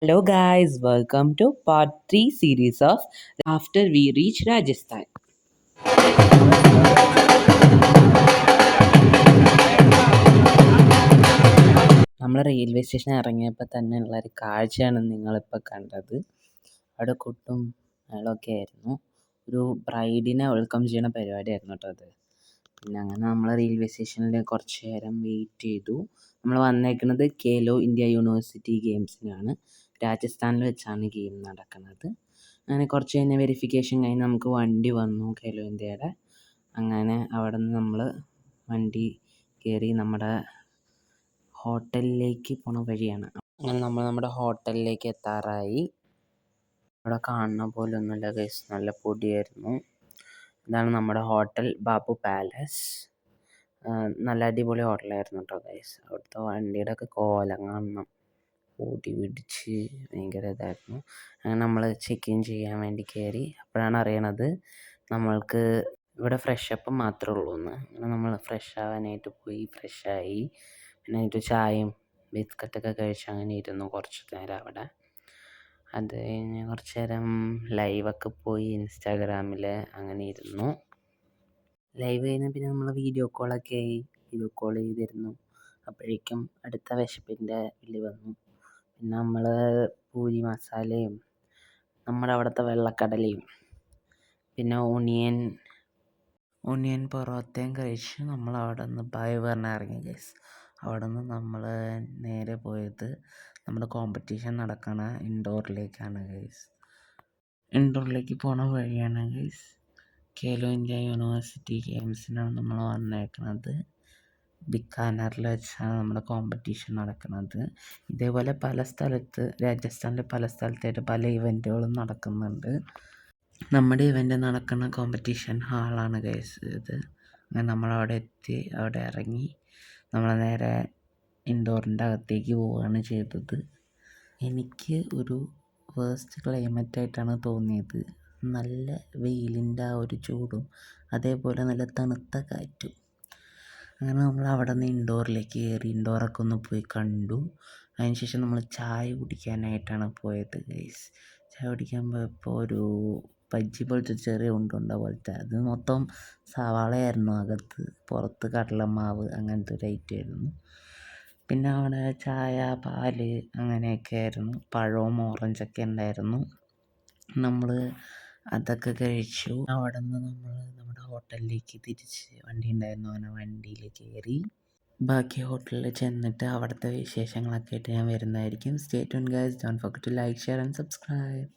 Hello guys, welcome to part 3 series of After We Reach Rajasthan. നമ്മൾ railway സ്റ്റേഷനിൽ ഇറങ്ങിയപ്പോൾ തന്നെ ഉള്ളൊരു കാഴ്ചയാണ് നിങ്ങളിപ്പോൾ കണ്ടത്. അവിടെ കൊട്ടും മേളമൊക്കെ ആയിരുന്നു. ഒരു ബ്രൈഡിനെ വെൽക്കം ചെയ്യുന്ന പരിപാടിയായിരുന്നു കേട്ടോ അത്. പിന്നെ അങ്ങനെ നമ്മൾ റെയിൽവേ സ്റ്റേഷനിൽ കുറച്ച് നേരം വെയിറ്റ് ചെയ്തു. നമ്മൾ വന്നേക്കുന്നത് ഖേലോ ഇന്ത്യ യൂണിവേഴ്സിറ്റി ഗെയിംസിനാണ്. രാജസ്ഥാനിൽ വെച്ചാണ് ഗെയിം നടക്കുന്നത്. അങ്ങനെ കുറച്ച് കഴിഞ്ഞ് വെരിഫിക്കേഷൻ കഴിഞ്ഞ് നമുക്ക് വണ്ടി വന്നു ഖേലോ ഇന്ത്യയുടെ. അങ്ങനെ അവിടെ നിന്ന് നമ്മൾ വണ്ടി കയറി നമ്മുടെ ഹോട്ടലിലേക്ക് പോണ വഴിയാണ്. അങ്ങനെ നമ്മൾ നമ്മുടെ ഹോട്ടലിലേക്ക് എത്താറായി. അവിടെ കാണുന്ന പോലെ ഒന്നുമില്ല ഗൈസ്, നല്ല പൊടിയായിരുന്നു. ഇതാണ് നമ്മുടെ ഹോട്ടൽ ബാബു പാലസ്. നല്ല അടിപൊളി ഹോട്ടലായിരുന്നു കേട്ടോ ഗൈസ്. അവിടുത്തെ വണ്ടിയുടെ ഒക്കെ കോലം കാണണം, പൊടി പിടിച്ച് ഭയങ്കര ഇതായിരുന്നു. അങ്ങനെ നമ്മൾ ചെക്ക് ഇൻ ചെയ്യാൻ വേണ്ടി കയറി. അപ്പോഴാണ് അറിയണത് നമ്മൾക്ക് ഇവിടെ ഫ്രഷപ്പ് മാത്രമേ ഉള്ളൂ എന്ന്. അങ്ങനെ നമ്മൾ ഫ്രഷ് ആവാനായിട്ട് പോയി, ഫ്രഷായി. പിന്നെ അതിൻ്റെ ചായയും ബിസ്ക്കറ്റൊക്കെ കഴിച്ച് അങ്ങനെ ഇരുന്നു കുറച്ച് നേരം അവിടെ. അത് കഴിഞ്ഞ് കുറച്ച് നേരം ലൈവൊക്കെ പോയി ഇൻസ്റ്റാഗ്രാമിൽ അങ്ങനെ ഇരുന്നു. ലൈവ് കഴിഞ്ഞ് പിന്നെ നമ്മൾ വീഡിയോ കോളൊക്കെ ആയി, വീഡിയോ കോൾ ചെയ്തിരുന്നു. അപ്പോഴേക്കും അടുത്ത വിശപ്പിൻ്റെ വിളി വന്നു. പിന്നെ നമ്മൾ പൂരി മസാലയും നമ്മുടെ അവിടുത്തെ വെള്ളക്കടലയും പിന്നെ ഒണിയൻ പൊറോട്ടയും കഴിച്ച് നമ്മൾ അവിടെ നിന്ന് ബൈ പറഞ്ഞ് ഇറങ്ങി ഗൈസ്. അവിടെ നിന്ന് നമ്മൾ നേരെ പോയത് നമ്മുടെ കോമ്പറ്റീഷൻ നടക്കണ ഇൻഡോറിലേക്കാണ് ഗൈസ്. ഇൻഡോറിലേക്ക് പോണ വഴിയാണ് ഗൈസ്. ഖേലോ ഇന്ത്യ യൂണിവേഴ്സിറ്റി ഗെയിംസിനാണ് നമ്മൾ വന്നേക്കുന്നത്. ബിക്കാനറിൽ വെച്ചാണ് നമ്മുടെ കോമ്പറ്റീഷൻ നടക്കുന്നത്. ഇതേപോലെ പല സ്ഥലത്ത്, രാജസ്ഥാനിലെ പല സ്ഥലത്തായിട്ട് പല ഇവൻറ്റുകളും നടക്കുന്നുണ്ട്. നമ്മുടെ ഇവൻ്റ് നടക്കുന്ന കോമ്പറ്റീഷൻ ഹാളാണ് ഗൈസ് ഇത്. അങ്ങനെ നമ്മളവിടെ എത്തി, അവിടെ ഇറങ്ങി നമ്മൾ നേരെ ഇൻഡോറിൻ്റെ അകത്തേക്ക് പോവുകയാണ് ചെയ്തത്. എനിക്ക് ഒരു വേസ്റ്റ് ക്ലൈമറ്റായിട്ടാണ് തോന്നിയത്. നല്ല വെയിലിൻ്റെ ആ ഒരു ചൂടും അതേപോലെ നല്ല തണുത്ത കാറ്റും. അങ്ങനെ നമ്മൾ അവിടെ നിന്ന് ഇൻഡോറിലേക്ക് കയറി, ഇൻഡോറൊക്കെ ഒന്ന് പോയി കണ്ടു. അതിനുശേഷം നമ്മൾ ചായ കുടിക്കാനായിട്ടാണ് പോയത് ഗൈസ്. ചായ കുടിക്കാൻ പോയപ്പോൾ ഒരു ബജ്ജി പോലത്തെ ചെറിയ ഉണ്ട പോലത്തെ, അത് മൊത്തം സവാളയായിരുന്നു അകത്ത്, പുറത്ത് കടലമാവ്, അങ്ങനത്തെ ഒരു ഐറ്റം ആയിരുന്നു. പിന്നെ അവിടെ ചായ, പാല് അങ്ങനെയൊക്കെ ആയിരുന്നു. പഴവും ഓറഞ്ചൊക്കെ ഉണ്ടായിരുന്നു. നമ്മൾ അതൊക്കെ കഴിച്ചു. അവിടെ നിന്ന് നമ്മൾ നമ്മുടെ ഹോട്ടലിലേക്ക് തിരിച്ച്, വണ്ടി ഉണ്ടായിരുന്നു, അങ്ങനെ വണ്ടിയിൽ കയറി ബാക്കി ഹോട്ടലിൽ ചെന്നിട്ട് അവിടുത്തെ വിശേഷങ്ങളൊക്കെ ആയിട്ട് ഞാൻ വരുന്നതായിരിക്കും. Stay tuned guys, don't forget to like, share and subscribe.